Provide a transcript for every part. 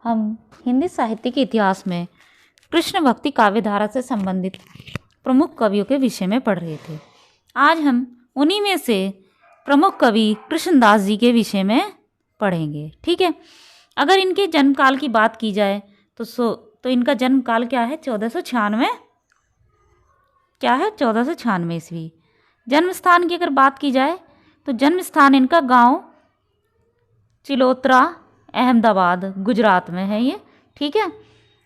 हम हिंदी साहित्य के इतिहास में कृष्ण भक्ति काव्यधारा से संबंधित प्रमुख कवियों के विषय में पढ़ रहे थे। आज हम उन्हीं में से प्रमुख कवि कृष्णदास जी के विषय में पढ़ेंगे। ठीक है। अगर इनके जन्म काल की बात की जाए तो इनका जन्म काल क्या है? 1496। क्या है? 1496 ईस्वी। जन्म स्थान की अगर बात की जाए तो जन्म स्थान इनका गांव चिलोत्रा, अहमदाबाद, गुजरात में है ये। ठीक है।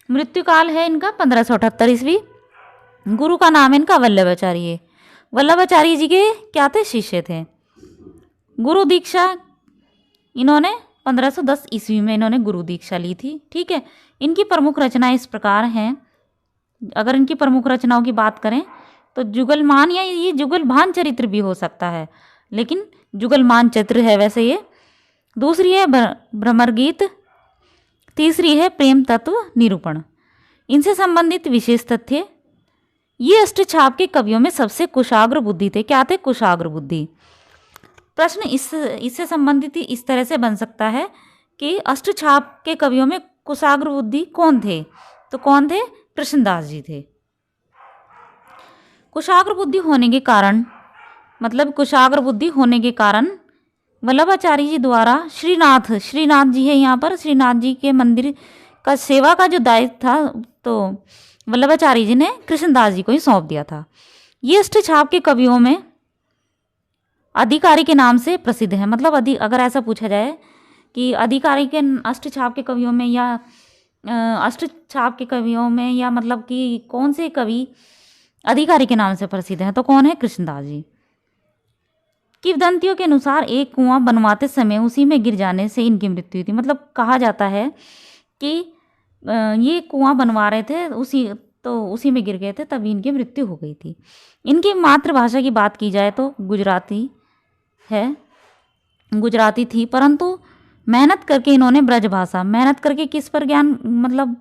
मृत्यु काल है इनका 1578 ईस्वी। गुरु का नाम इनका वल्लभाचार्य। वल्लभाचार्य जी के क्या थे? शिष्य थे। गुरु दीक्षा इन्होंने 1510 ईस्वी में इन्होंने गुरु दीक्षा ली थी। ठीक है। इनकी प्रमुख रचनाएं इस प्रकार हैं। अगर इनकी प्रमुख रचनाओं की बात करें तो जुगलमान, या ये जुगलभान चरित्र भी हो सकता है, लेकिन जुगलमान चरित्र है वैसे ये। दूसरी है भ्रमर गीत। तीसरी है प्रेम तत्व निरूपण। इनसे संबंधित विशेष तथ्य, ये अष्टछाप के कवियों में सबसे कुशाग्र बुद्धि थे। क्या थे? कुशाग्र बुद्धि। प्रश्न इससे संबंधित इस तरह से बन सकता है कि अष्टछाप के कवियों में कुशाग्र बुद्धि कौन थे? तो कौन थे? कृष्णदास जी थे। कुशाग्र बुद्धि होने के कारण वल्लभाचार्य जी द्वारा श्रीनाथ जी है यहाँ पर, श्रीनाथ जी के मंदिर का सेवा का जो दायित्व था तो वल्लभाचार्य जी ने कृष्णदास जी को ही सौंप दिया था। ये अष्टछाप के कवियों में अधिकारी के नाम से प्रसिद्ध है। मतलब अगर ऐसा पूछा जाए कि अधिकारी के अष्टछाप के कवियों में या मतलब कि कौन से कवि अधिकारी के नाम से प्रसिद्ध हैं, तो कौन है? कृष्णदास जी। किंवदंतियों के अनुसार एक कुआं बनवाते समय उसी में गिर जाने से इनकी मृत्यु हुई थी। मतलब कहा जाता है कि ये कुआं बनवा रहे थे उसी में गिर गए थे, तभी इनकी मृत्यु हो गई थी। इनकी मातृभाषा की बात की जाए तो गुजराती थी, परंतु मेहनत करके इन्होंने ब्रजभाषा, मेहनत करके किस पर ज्ञान मतलब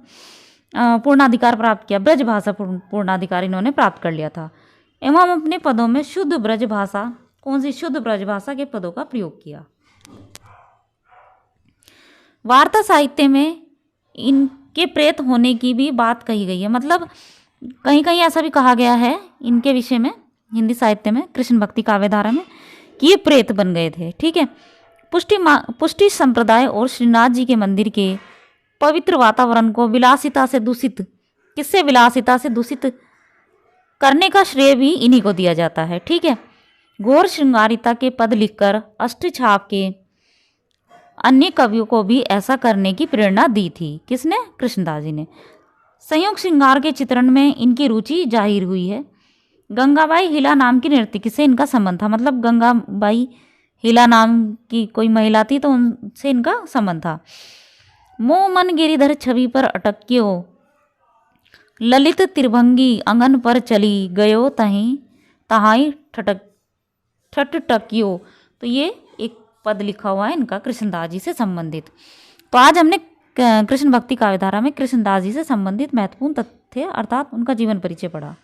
पूर्णाधिकार प्राप्त किया? ब्रजभाषा पूर्णाधिकार इन्होंने प्राप्त कर लिया था एवं अपने पदों में शुद्ध ब्रजभाषा, कौन सी? शुद्ध ब्रजभाषा के पदों का प्रयोग किया। वार्ता साहित्य में इनके प्रेत होने की भी बात कही गई है। मतलब कहीं कहीं ऐसा भी कहा गया है इनके विषय में हिंदी साहित्य में, कृष्ण भक्ति काव्यधारा में, कि ये प्रेत बन गए थे। ठीक है। पुष्टि संप्रदाय और श्रीनाथ जी के मंदिर के पवित्र वातावरण को विलासिता से दूषित करने का श्रेय भी इन्हीं को दिया जाता है। ठीक है। घोर श्रृंगारिता के पद लिखकर अष्टछाप के अन्य कवियों को भी ऐसा करने की प्रेरणा दी थी। किसने? कृष्णदास जी ने। संयोग श्रृंगार के चित्रण में इनकी रुचि जाहिर हुई है। गंगाबाई हिला नाम की नर्तकी से इनका संबंध था। मतलब गंगाबाई हिला नाम की कोई महिला थी तो उनसे इनका संबंध था। मोह मन गिरिधर छवि पर अटक्यो, ललित त्रिभंगी अंगन पर चली गयो तहाई ठटटकियो। तो ये एक पद लिखा हुआ है इनका कृष्णदास जी से संबंधित। तो आज हमने कृष्ण भक्ति काव्यधारा में कृष्णदास जी से संबंधित महत्वपूर्ण तथ्य अर्थात उनका जीवन परिचय पढ़ा।